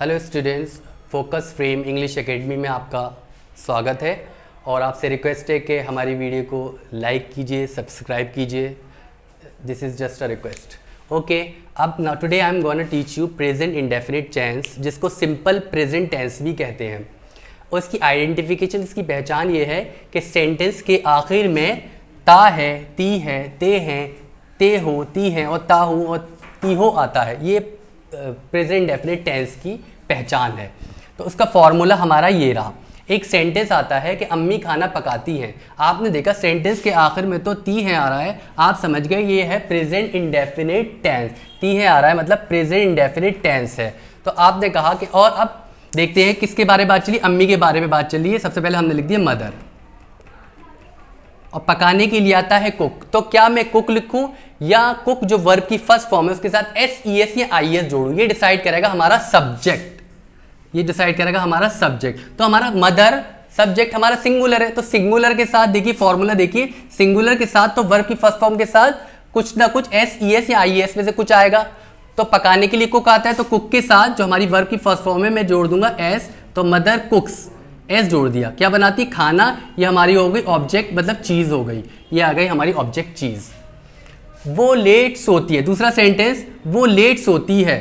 Hello students, focus frame English academy में आपका स्वागत है और आपसे रिक्वेस्ट है कि हमारी वीडियो को लाइक कीजिए, सब्सक्राइब कीजिए। This is just a request. Okay, अब now today I am gonna teach you present indefinite tense, जिसको सिंपल प्रेजेंट टेंस भी कहते हैं। और इसकी आइडेंटिफिकेशन, इसकी पहचान ये है कि सेंटेंस के आखिर में ता है, ती है, ते हैं, ते हो, ती हैं और ता हूँ और ती हो आता है। ये प्रेजेंट इंडेफिनिट टेंस की पहचान है। तो उसका फॉर्मूला हमारा ये रहा। एक सेंटेंस आता है कि अम्मी खाना पकाती हैं। आपने देखा सेंटेंस के आखिर में तो ती है आ रहा है, आप समझ गए ये है प्रेजेंट इंडेफिनिट टेंस। ती है आ रहा है मतलब प्रेजेंट इंडेफिनिट टेंस है। तो आपने कहा कि और अब देखते हैं किसके बारे में बात चली, अम्मी के बारे में बात चली है। सबसे पहले हमने लिख दिया मदर और पकाने के लिए आता है कुक। तो क्या मैं कुक लिखूं या कुक जो वर्ब की फर्स्ट फॉर्म है उसके साथ एस ई एस या आई एस जोड़ूं, ये डिसाइड करेगा हमारा सब्जेक्ट। ये डिसाइड करेगा हमारा सब्जेक्ट। तो हमारा मदर सब्जेक्ट हमारा सिंगुलर है, तो सिंगुलर के साथ देखिए फॉर्मूला देखिए, सिंगुलर के साथ तो वर्ब की फर्स्ट फॉर्म के साथ कुछ ना कुछ एस ई एस या आई एस में से कुछ आएगा। तो पकाने के लिए कुक आता है, तो कुक के साथ जो हमारी वर्ब की फर्स्ट फॉर्म है मैं जोड़ दूंगा एस। तो मदर कुक्स, एस जोड़ दिया। क्या बनाती? खाना। ये हमारी हो गई ऑब्जेक्ट, मतलब चीज हो गई। ये आ गई हमारी ऑब्जेक्ट चीज। वो लेट सोती है। दूसरा सेंटेंस, वो लेट सोती है।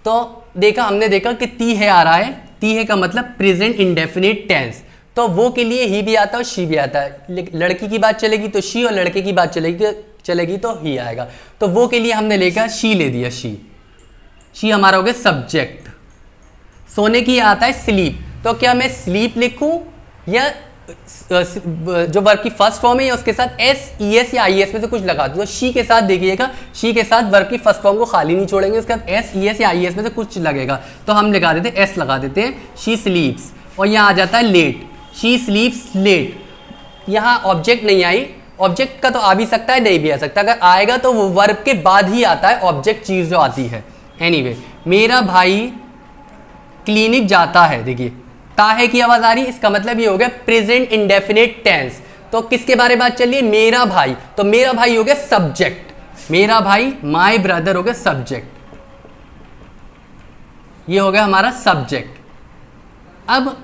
तो देखा, हमने देखा कि ती है आ रहा है। ती है का मतलब प्रेजेंट इंडेफिनिट टेंस। तो वो के लिए ही भी आता है और शी भी आता है। लड़की की बात चलेगी तो शी और लड़के की बात चलेगी तो ही आएगा। तो वो के लिए हमने लेकर शी ले दिया। शी हमारा हो गया सब्जेक्ट। सोने की आता है स्लीप। तो क्या मैं स्लीप लिखूं या जो वर्ब की फर्स्ट फॉर्म है या उसके साथ एस ई एस या आई एस में से कुछ लगा दूं? तो शी के साथ देखिएगा, शी के साथ वर्ब की फर्स्ट फॉर्म को खाली नहीं छोड़ेंगे, उसके बाद एस ई एस या आई एस में से कुछ लगेगा। तो हम लगा देते एस लगा देते हैं, शी स्लीप्स। और यहाँ आ जाता है लेट, शी स्लीप्स लेट। यहाँ ऑब्जेक्ट नहीं आई, ऑब्जेक्ट का तो आ भी सकता है, नहीं भी आ सकता। अगर आएगा तो वो वर्ब के बाद ही आता है ऑब्जेक्ट चीज जो आती है। एनीवे, मेरा भाई क्लिनिक जाता है। देखिए ता है की आवाज आ रही है, इसका मतलब ये हो गया प्रेजेंट इंडेफिनिट टेंस। तो किसके बारे में बात चल रही है? मेरा भाई। तो मेरा भाई हो गया सब्जेक्ट। मेरा भाई, माय ब्रदर हो गया सब्जेक्ट। ये हो गया हमारा सब्जेक्ट। अब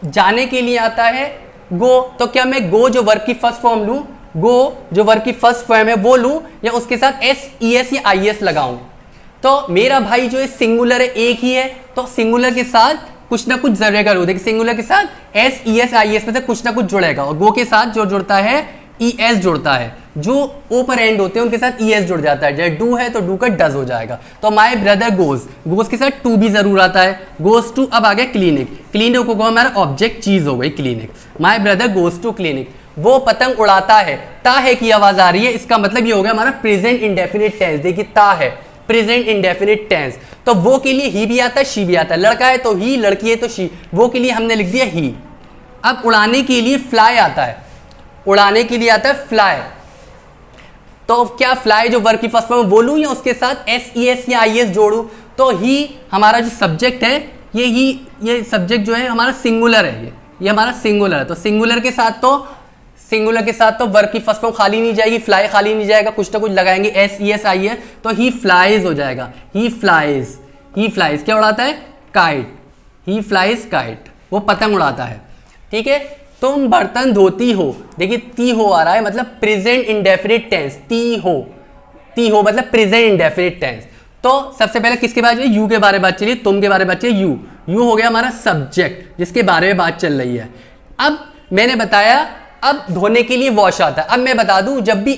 जाने के लिए आता है गो। तो क्या मैं गो जो वर्ब की फर्स्ट फॉर्म लूं, गो जो वर्ब की फर्स्ट फॉर्म है वो लूं या उसके साथ एस ई एस या आई एस लगाऊं? तो मेरा भाई जो है सिंगुलर है, एक ही है, तो सिंगुलर के साथ कुछ ना कुछ जरूर। देखिए सिंगुलर के साथ S E S I S में से कुछ ना कुछ जुड़ेगा। और गो के साथ जो जुड़ता है ई एस जुड़ता है। जो ओ पर एंड होते हैं उनके साथ ई एस जुड़ जाता है। जैसे डू है तो डू का डज हो जाएगा। तो माय ब्रदर गोज, गोज के साथ टू भी जरूर आता है। Goes to. अब आ गया क्लिनिक, क्लिनिक को हमारा ऑब्जेक्ट चीज हो गई clinic. My brother goes to clinic. वो पतंग उड़ाता है। ता है की आवाज आ रही है, इसका मतलब ये हो गया हमारा प्रेजेंट इंडेफिनिट टेंस। देखिए ता है प्रेजेंट इंडेफिनिट टेंस। तो वो के लिए ही भी आता है, शी भी आता है। लड़का है तो ही, लड़की है तो शी। वो के लिए हमने लिख दिया ही। अब उड़ाने के लिए फ्लाई आता है। उड़ाने के लिए आता है फ्लाई। तो क्या फ्लाई जो वर्ब की फर्स्ट फॉर्म बोलूं या उसके साथ एस ई एस या आई एस जोड़ूं? तो ही हमारा जो सब्जेक्ट है, ये सब्जेक्ट जो है हमारा सिंगुलर है। ये हमारा सिंगुलर है। तो सिंगुलर के साथ तो वर्ब की फर्स्ट फॉर्म खाली नहीं जाएगी, फ्लाई खाली नहीं जाएगा, कुछ ना कुछ लगाएंगे S E S I S. तो ही फ्लाइज हो जाएगा। ही फ्लाइज क्या उड़ाता है? काइट। ही फ्लाइज काइट, वो पतंग उड़ाता है। ठीक है। तुम बर्तन धोती हो। देखिए ती हो आ रहा है मतलब प्रेजेंट इंडेफिनिट टेंस। ती हो मतलब प्रेजेंट इंडेफिनिट टेंस। तो सबसे पहले किसके बारे में? यू के बारे में बात चलिए, तुम के बारे में बात चलिए। यू हो गया हमारा सब्जेक्ट जिसके बारे में बात चल रही है। अब मैंने बताया, अब धोने के लिए वॉश आता है। अब मैं बता दूं, जब भी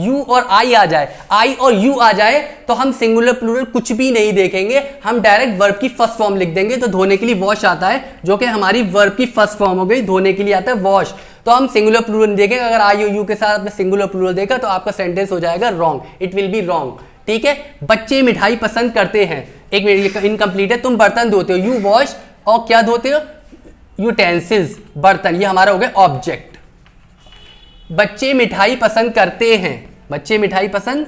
यू और आई आ जाए, आई और यू आ जाए, तो हम सिंगुलर प्लूरल कुछ भी नहीं देखेंगे, हम डायरेक्ट वर्ब की फर्स्ट फॉर्म लिख देंगे। तो धोने के लिए वॉश आता है, जो कि हमारी वर्ब की फर्स्ट फॉर्म हो गई। धोने के लिए आता है वॉश। तो हम सिंगुलर प्लूरल नहीं देखेंगे। अगर आई और यू के साथ आपने सिंगुलर प्लूरल देखा तो आपका सेंटेंस हो जाएगा wrong, it will be wrong. ठीक है। बच्चे मिठाई पसंद करते हैं। एक मिनट, इनकम्प्लीट है। तुम बर्तन धोते हो, यू वॉश, और क्या धोते हो? यूटेंसिल्स, बर्तन। ये हमारा हो गया ऑब्जेक्ट। बच्चे मिठाई पसंद करते हैं। बच्चे मिठाई पसंद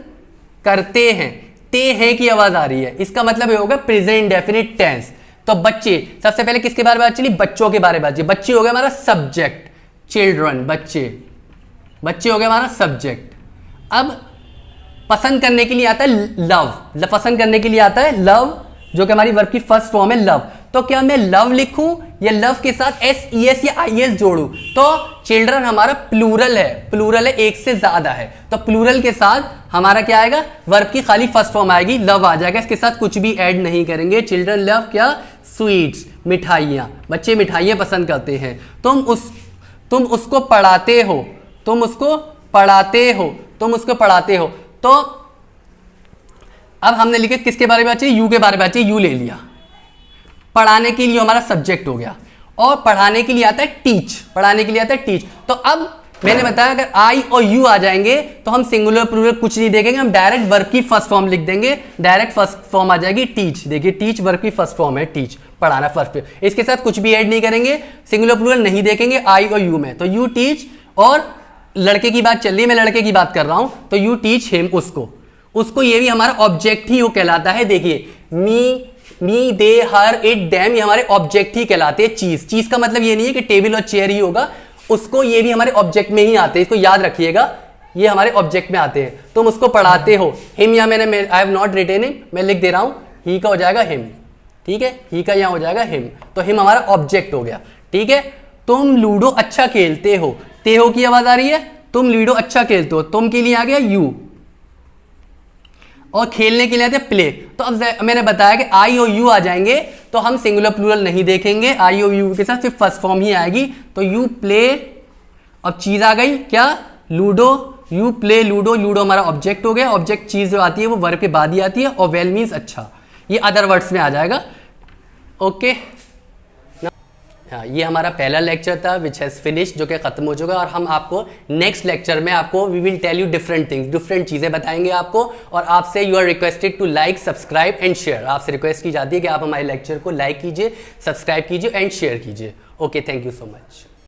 करते हैं। ते हैं की आवाज आ रही है, इसका मतलब ये होगा प्रेजेंट इंडेफिनिट टेंस। तो बच्चे, सबसे पहले किसके बारे में बात चली? बच्चों के बारे में बात चली। बच्चे हो गया हमारा सब्जेक्ट, चिल्ड्रन, बच्चे हो गया हमारा सब्जेक्ट। अब पसंद करने के लिए आता है लव, पसंद करने के लिए आता है लव, जो कि हमारी वर्ब की फर्स्ट फॉर्म है लव। तो क्या मैं लव लिखूं या लव के साथ SES या IS जोड़ूं? तो चिल्ड्रन हमारा प्लूरल है, प्लूरल है, एक से ज्यादा है, तो प्लूरल के साथ हमारा क्या आएगा, वर्ब की खाली फर्स्ट फॉर्म आएगी, लव आ जाएगा, इसके साथ कुछ भी ऐड नहीं करेंगे। चिल्ड्रन लव क्या, स्वीट्स, मिठाइयाँ, बच्चे मिठाइयाँ पसंद करते हैं। तुम उसको पढ़ाते हो, तुम उसको पढ़ाते हो, तुम उसको पढ़ाते हो। तो अब हमने लिखे किसके बारे में बात चाहिए, यू के बारे में बात चाहिए, यू ले लिया। पढ़ाने के लिए हमारा सब्जेक्ट हो गया, और पढ़ाने के लिए आता है टीच, पढ़ाने के लिए आता है टीच। तो अब मैंने बताया अगर आई और यू आ जाएंगे तो हम सिंगुलर प्लूरल कुछ नहीं देखेंगे, हम डायरेक्ट वर्ब की फर्स्ट फॉर्म लिख देंगे, डायरेक्ट फर्स्ट फॉर्म आ जाएगी टीच। देखिए टीच वर्ब की फर्स्ट फॉर्म है, टीच, पढ़ाना फर्स्ट पे, इसके साथ कुछ भी ऐड नहीं करेंगे, सिंगुलर प्लूरल नहीं देखेंगे आई और यू में। तो यू टीच, और लड़के की बात चल रही है, मैं लड़के की बात कर रहा हूं, तो यू टीच हिम, उसको ये भी हमारा ऑब्जेक्ट ही वो कहलाता है। देखिए मी दे हर इट डैम, ये हमारे ऑब्जेक्ट ही कहलाते हैं। चीज का मतलब ये नहीं है कि टेबल और चेयर ही होगा, उसको ये भी हमारे ऑब्जेक्ट में ही आते हैं, इसको याद रखिएगा, ये हमारे ऑब्जेक्ट में आते हैं। तुम उसको पढ़ाते हो, हिम, या मैंने I have not written him, मैं लिख दे रहा हूं, ही का हो जाएगा हिम, ठीक है, ही का यहां हो जाएगा हिम, तो हिम हमारा ऑब्जेक्ट हो गया, ठीक है। तुम लूडो अच्छा खेलते हो, ते हो की आवाज आ रही है, तुम लूडो अच्छा खेलते हो, तुम के लिए आ गया यू, और खेलने के लिए आते हैं प्ले। तो अब मैंने बताया कि आई और यू आ जाएंगे तो हम सिंगुलर प्लूरल नहीं देखेंगे, आई और यू के साथ सिर्फ फर्स्ट फॉर्म ही आएगी। तो यू प्ले, अब चीज आ गई क्या, ludo, you play ludo, ludo हमारा ऑब्जेक्ट हो गया, ऑब्जेक्ट चीज जो आती है वो वर्ब के बाद ही आती है, और वेल मीन्स अच्छा, ये अदर वर्ड्स में आ जाएगा। ओके, हाँ, ये हमारा पहला लेक्चर था विच हैज़ फिनिश, जो कि खत्म हो चुका है, और हम आपको नेक्स्ट लेक्चर में आपको we will tell you different things, different चीज़ें बताएंगे आपको, और आपसे you are requested to like, subscribe and share. आपसे रिक्वेस्ट की जाती है कि आप हमारे लेक्चर को लाइक कीजिए, सब्सक्राइब कीजिए एंड शेयर कीजिए। Okay, thank you so much.